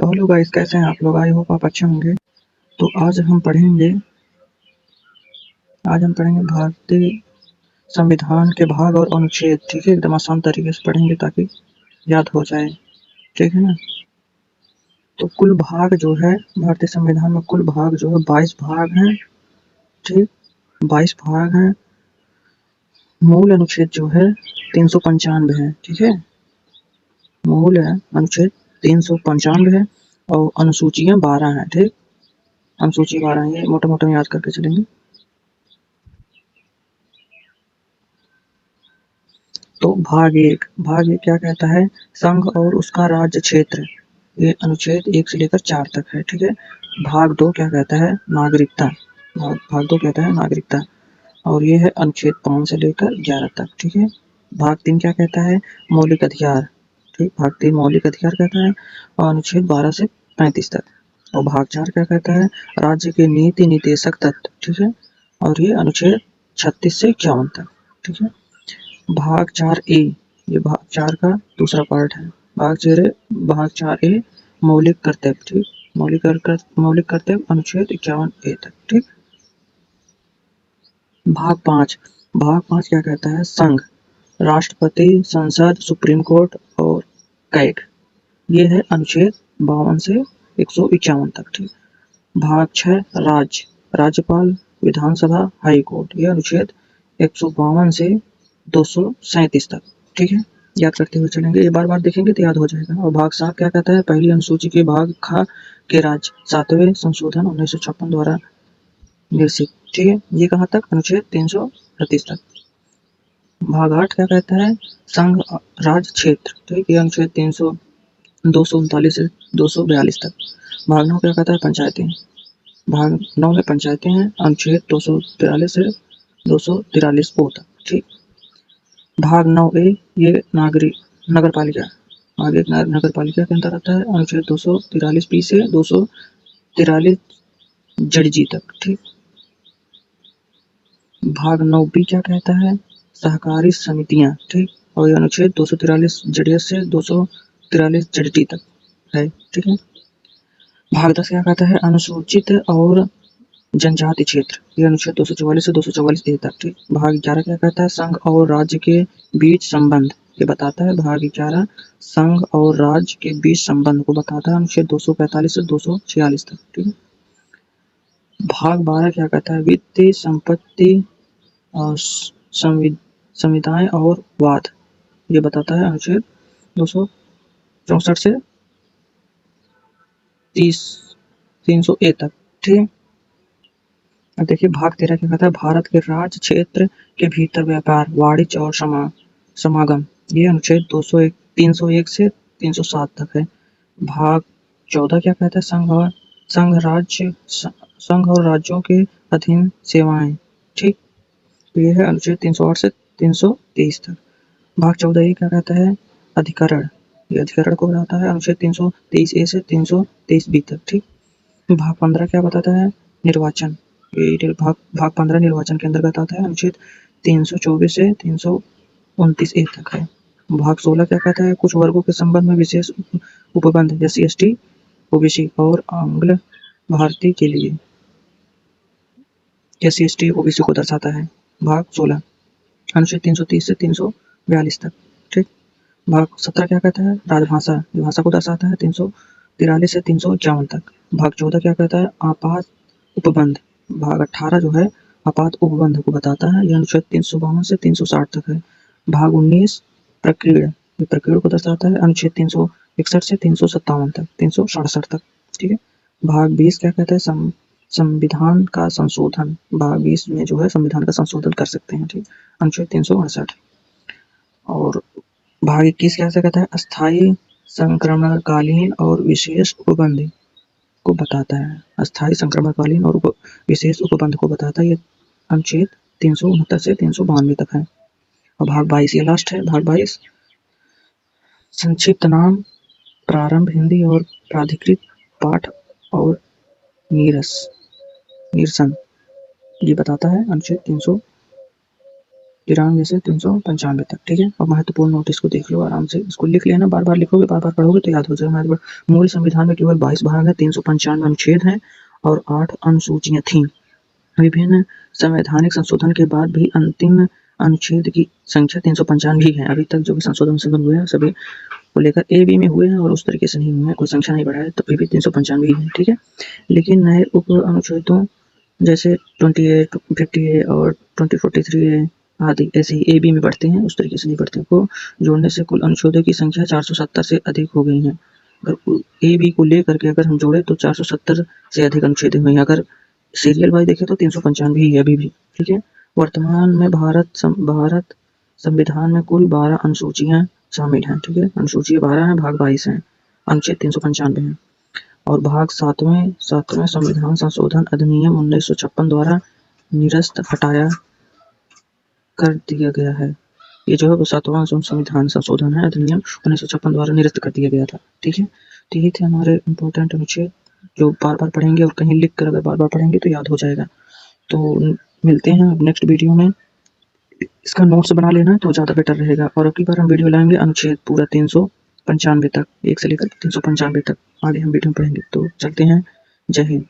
तो hello guys, कैसे हैं आप लोग? आई होप आप अच्छे होंगे। तो आज हम पढ़ेंगे भारतीय संविधान के भाग और अनुच्छेद। ठीक है, एकदम आसान तरीके से पढ़ेंगे ताकि याद हो जाए। ठीक है ना। तो कुल भाग जो है भारतीय संविधान में, कुल भाग जो है 22 भाग हैं। ठीक, 22 भाग हैं। मूल अनुच्छेद जो है 395 है। ठीक है, मूल है अनुच्छेद 395 है और अनुसूचियां 12 हैं। ठीक, अनुसूची 12 है, ये मोटा मोटा याद करके चलेंगे। तो भाग एक क्या कहता है? संघ और उसका राज्य क्षेत्र। ये अनुच्छेद 1 से लेकर 4 तक है। ठीक है। भाग 2 क्या कहता है? नागरिकता। भाग 2 कहता है नागरिकता, और ये है अनुच्छेद 5 से लेकर 11 तक। ठीक है। भाग 3 क्या कहता है? मौलिक अधिकार। ठीक, भाग 3 मौलिक अधिकार कहता है और अनुच्छेद 12 से 35 तक। और भाग 4 क्या कहता है? राज्य के नीति निदेशक तत्व। ठीक है, और ये अनुच्छेद 36 से 51 तक। ठीक है। भाग 4 ए, ये भाग 4 का दूसरा पार्ट है। भाग 4 ए मौलिक कर्तव्य। ठीक, मौलिक कर्तव्य अनुच्छेद 51 ए तक। ठीक। भाग 5 क्या कहता है? संघ, राष्ट्रपति, संसद, सुप्रीम कोर्ट और कैग। ये है अनुच्छेद 52 से 151 तक। ठीक। भाग 6 राज्य, राज्यपाल, विधानसभा, हाई कोर्ट। ये अनुच्छेद 152 से 237 तक। ठीक है, याद करते हुए चलेंगे, ये बार बार देखेंगे तो याद हो जाएगा। और भाग 7 क्या कहता है? पहली अनुसूची के भाग खा के राज्य, 7वें संशोधन 1956 द्वारा निर्देशित। ठीक है, ये कहाँ तक? अनुच्छेद 338 तक। भाग 8 क्या कहता है? संघ राज्य क्षेत्र। ठीक, ये अनुच्छेद 239 से 242 तक। भाग 9 क्या कहता है? पंचायतें। भाग 9 में पंचायतें हैं, अनुच्छेद 243 से 243 ओ तक। ठीक। भाग 9 ए, ये नगर पालिका। आगे नगर पालिका के अंदर आता है, अनुच्छेद 243 बी से 243 जड़ तक। ठीक। भाग 9 बी क्या कहता है? सहकारी समितियां। ठीक, और ये अनुच्छेद 243 जड़ से 243 जड़ तक है। ठीक है। भाग 10 क्या कहता है? अनुसूचित और जनजाति क्षेत्र। ये अनुच्छेद 244 से 244 ए तक। ठीक। भाग 11 क्या कहता है? संघ और राज्य के बीच संबंध, ये बताता है। भाग 11 संघ और राज्य के बीच संबंध को बताता है, अनुच्छेद 245 से 246 तक। ठीक है। भाग 12 क्या कहता है? वित्तीय संपत्ति और संविदाएं और वाद, ये बताता है, अनुच्छेद 264 से 300 ए तक। ठीक। अब देखिए भाग 13 क्या कहता है? भारत के राज्य क्षेत्र के भीतर व्यापार, वाणिज्य और समागम। ये अनुच्छेद 301 से 307 तक है। भाग 14 क्या कहता है? संघ और राज्यों के अधीन सेवाएं। ठीक, तो ये है अनुच्छेद 308 से 323 तक। भाग 14 ये क्या कहता है? अधिकरण। ये अधिकरण को बताता है, अनुच्छेद 323 ए से 323 बी तक। ठीक। भाग 15 क्या बताता है? निर्वाचन। ये भाग 15 निर्वाचन के अंतर्गत आता है, अनुच्छेद 324 से 329 ए तक है। भाग 16 क्या कहता है? कुछ वर्गों के संबंध में विशेष उपबंध, जैसे ST, OBC और आंग्ल भारतीय के लिए SC, ST, OBC को दर्शाता है। भाग 16 अनुच्छेद 330 से 342 तक। ठीक। भाग 17 क्या कहता है? राजभाषा, भाषा को दर्शाता है, 343 से 351 तक। भाग 14 क्या कहता है? आपात उपबंध। भाग 18 जो है आपात उपबंध को बताता है, यह अनुच्छेद 352 से 360 तक है। भाग 19 प्रकीर्ण, ये प्रकीर्ण को दर्शाता है, अनुच्छेद 361 से 357 तक, 367 तक। ठीक है। भाग 20 क्या कहता है? संविधान का संशोधन। भाग 20 में जो है संविधान का संशोधन कर सकते हैं। ठीक, अनुच्छेद 368। और भाग 21 कैसे कहता है? अस्थायी, संक्रमणकालीन और विशेष उपबंध को बताता है। अस्थायी, संक्रमणकालीन और विशेष उपबंध को बताता है, ये अनुच्छेद 369 से 392 तक है। और भाग 22 ये लास्ट है। भाग 22 संक्षिप्त नाम, प्रारंभ, हिंदी और प्राधिकृत पाठ और निरसन, ये बताता है, अनुच्छेद 93 से 395 तक, ठीक है। और महत्वपूर्ण नोटिस को देख लो आराम से, इसको लिख लेना, बार बार लिखोगे, बार बार पढ़ोगे तो याद हो जाएगा। मूल संविधान में केवल 22 भाग है, 395 अनुच्छेद हैं और 8 अनुसूचियां थीं। विभिन्न संवैधानिक संशोधन के बाद भी अंतिम अनुच्छेद की संख्या 395 ही है। अभी तक जो भी संशोधन हुए हैं सभी को लेकर ए बी में हुए हैं और उस तरीके से नहीं हुए हैं, कोई संख्या नहीं बढ़ा है, तो भी 395 ही है, ठीक है। लेकिन नए उप अनुच्छेदों जैसे 28, 50A और 2043A आदि ऐसे ही ए बी में बढ़ते हैं, उस तरीके से नहीं बढ़ते। को जोड़ने से कुल अनुच्छेदों की संख्या 470 से अधिक हो गई है। अगर ए बी को लेकर के अगर हम जोड़े तो 470 से अधिक अनुच्छेद हुए हैं। अगर सीरियल वाइज देखें तो 395 ही है अभी भी, ठीक है। वर्तमान में भारत संविधान में कुल 12 अनुसूचियां शामिल हैं, ठीक है। अनुसूची 12 है, भाग 22 है, अनुच्छेद 395 है। और भाग 7वें संविधान संशोधन अधिनियम 1956 द्वारा निरस्त हटाया कर दिया गया है। ये जो है वो 7वां संविधान संशोधन है, अधिनियम 1956 द्वारा निरस्त कर दिया गया था, ठीक है। तो ये थे हमारे इम्पोर्टेंट अनुच्छेद, जो बार बार पढ़ेंगे और कहीं लिख कर अगर बार बार पढ़ेंगे तो याद हो जाएगा। तो मिलते हैं नेक्स्ट वीडियो में। इसका नोट्स बना लेना तो ज़्यादा बेटर रहेगा। और अगली बार हम वीडियो लाएंगे अनुच्छेद पूरा 395 तक, 1 से लेकर 395 तक आगे हम वीडियो पढ़ेंगे। तो चलते हैं, जय हिंद।